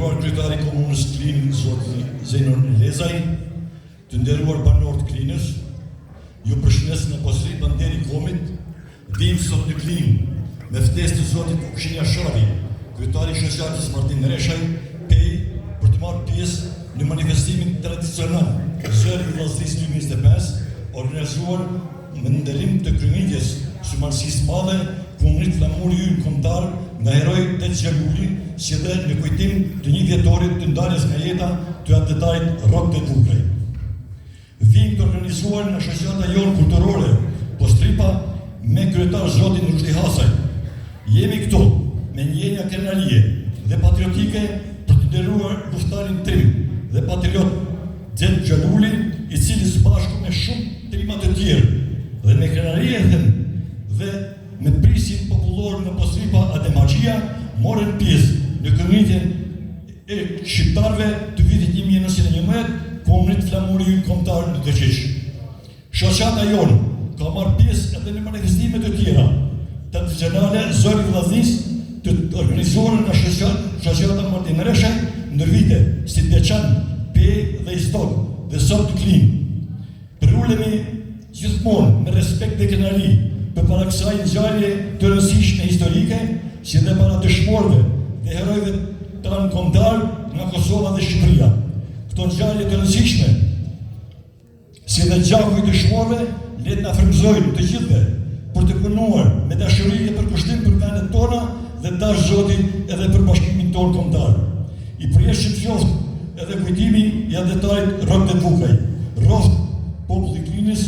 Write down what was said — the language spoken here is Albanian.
nderuar kryetari i komunës Klinj, zoti Zenon Lezaj, të nderuar banorë të Klinjës, ju përshëndes në posri banderi komit, vim sot në Klinj me ftesë të zotit Fushinja Shavi, kryetari i shoqatës Martin Reshaj, pej për të marrë pjesë në manifestimin tradicional Zëri i Vllaznisë 2025, organizuar me nderim të kryenitjes së marrësisë madhe komunit flamuri ynë kombëtar nga heroi Det Xheluli, si dhe në kujtim të një vjetorit të ndarjes nga jeta të atentarit Rok Det Vukaj. Vim të organizuar në shoqata jonë kulturore, Postripa, me kryetar zotin Rushdi Hasaj. Jemi këtu me ndjenja krenarie dhe patriotike për të nderuar luftarin trim dhe patriot Det Xheluli, i cili së bashku me shumë trima të tjerë dhe me krenarie dhe me prisin popullor në Postripa Ademaxhia, morën pjesë në komunitetin e shqiptarëve të vitit 1911, komunit flamuri ynë kombëtar në Dëgjeq. Shoqata jonë ka marrë pjesë edhe në manifestime të tjera tradicionale Zëri i Vllaznisë të organizuara nga shoqata Martin Reshaj ndër vite si Deçan, Pej dhe Istok dhe sot të Klinj. Përulemi gjithmonë me respekt dhe krenari përpara kësaj ngjarje të rëndësishme historike, si dhe para dëshmorëve dhe herojve tanë kombëtar nga Kosova dhe Shqipëria. Këto ngjarje të rëndësishme, si dhe gjaku i dëshmorëve, le të na frymëzojnë të gjithëve për të punuar me dashuri dhe përkushtim për vendet tona dhe dash Zoti edhe për bashkimin tonë kombëtar. I përjeshëm qoftë edhe kujtimi i atentarit Rok Det Vukaj. Roft populli i Klinjës